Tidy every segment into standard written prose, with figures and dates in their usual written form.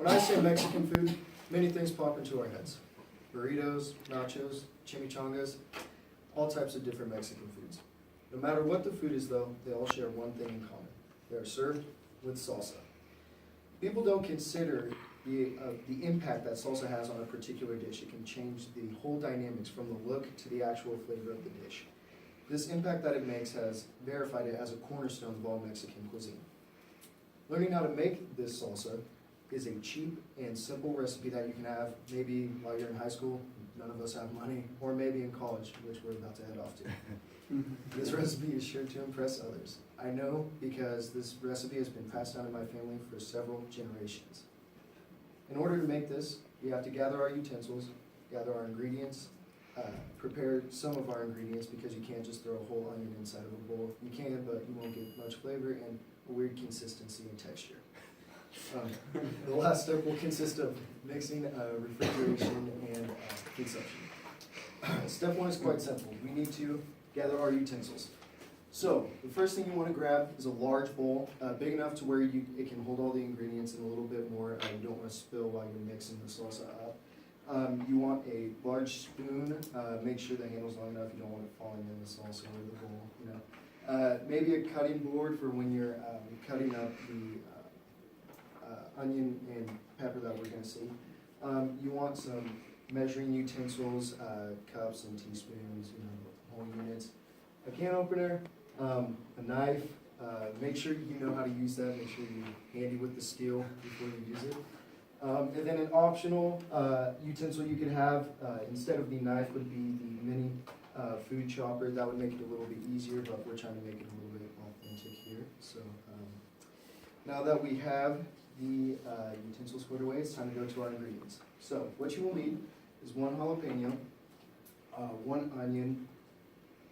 When I say Mexican food, many things pop into our heads. Burritos, nachos, chimichangas, all types of different Mexican foods. No matter what the food is though, they all share one thing in common. They are served with salsa. People don't consider the impact that salsa has on a particular dish. It can change the whole dynamics from the look to the actual flavor of the dish. This impact that it makes has verified it as a cornerstone of all Mexican cuisine. Learning how to make this salsa is a cheap and simple recipe that you can have maybe while you're in high school, none of us have money, or maybe in college, which we're about to head off to. This recipe is sure to impress others. I know because this recipe has been passed down in my family for several generations. In order to make this, we have to gather our utensils, gather our ingredients, prepare some of our ingredients because you can't just throw a whole onion inside of a bowl. You can, but you won't get much flavor and a weird consistency and texture. The last step will consist of mixing, refrigeration, and consumption. Step one is quite simple. We need to gather our utensils. So, the first thing you want to grab is a large bowl, big enough to where it can hold all the ingredients and a little bit more. You don't want to spill while you're mixing the salsa up. You want a large spoon. Make sure the handle's long enough. You don't want it falling in the salsa or the bowl. Maybe a cutting board for when you're cutting up the onion and pepper that we're going to see. You want some measuring utensils, cups and teaspoons, whole units. A can opener, a knife. Make sure you know how to use that. Make sure you're handy with the steel before you use it. And then an optional utensil you could have instead of the knife would be the mini food chopper. That would make it a little bit easier, but we're trying to make it a little bit authentic here. So now that we have the utensils squared away, it's time to go to our ingredients. So what you will need is 1 jalapeno, 1 onion,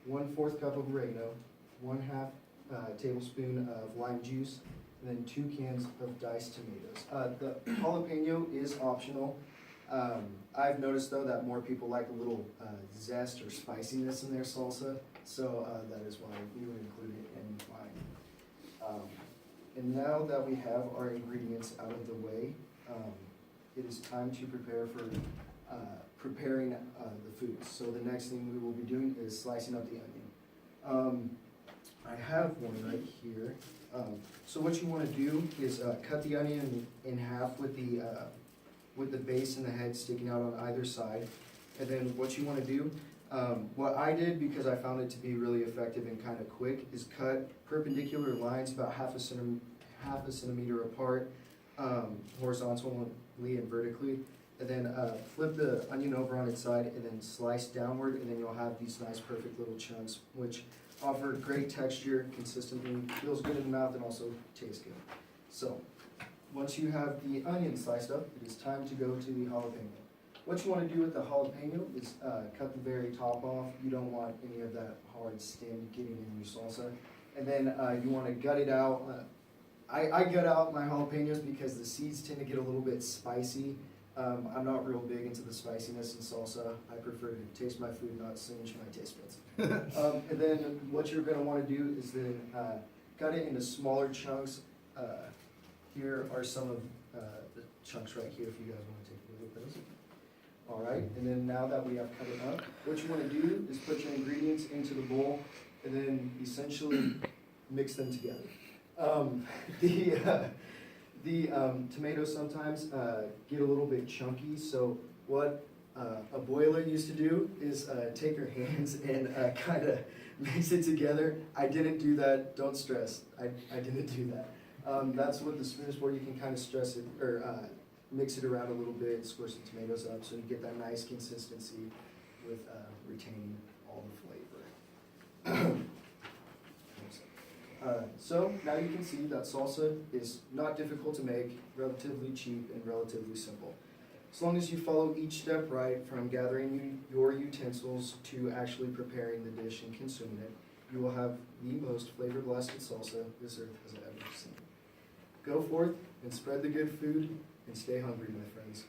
1/4 cup of oregano, 1/2 tablespoon of lime juice, and then 2 cans of diced tomatoes. The jalapeno is optional. I've noticed though that more people like a little zest or spiciness in their salsa, so that is why we would include it in mine. And now that we have our ingredients out of the way, it is time to prepare for preparing the food. So the next thing we will be doing is slicing up the onion. I have one right here. So what you want to do is cut the onion in half with the base and the head sticking out on either side. And then what you want to do, what I did because I found it to be really effective and kind of quick, is cut perpendicular lines about half a centimeter apart, horizontally and vertically. And then flip the onion over on its side and then slice downward, and then you'll have these nice perfect little chunks which offer great texture, consistently, feels good in the mouth, and also tastes good. So once you have the onion sliced up, it is time to go to the jalapeno. What you want to do with the jalapeno is cut the very top off. You don't want any of that hard stem getting in your salsa. And then you want to gut it out. I gut out my jalapenos because the seeds tend to get a little bit spicy. I'm not real big into the spiciness in salsa. I prefer to taste my food, not singe my taste buds. And then what you're going to want to do is then cut it into smaller chunks. Here are some of the chunks right here if you guys want to take a look at those. All right, and then now that we have cut it up, what you want to do is put your ingredients into the bowl and then essentially mix them together. The tomatoes sometimes get a little bit chunky, so what a boiler used to do is take her hands and kind of mix it together. I didn't do that, don't stress, I didn't do that. That's what the spoon is for. You can kind of stress it, or mix it around a little bit, squish the tomatoes up so you get that nice consistency with retaining all the flavor. So now you can see that salsa is not difficult to make, relatively cheap and relatively simple. As long as you follow each step right, from gathering your utensils to actually preparing the dish and consuming it, you will have the most flavor-blasted salsa this earth has ever seen. Go forth and spread the good food and stay hungry, my friends.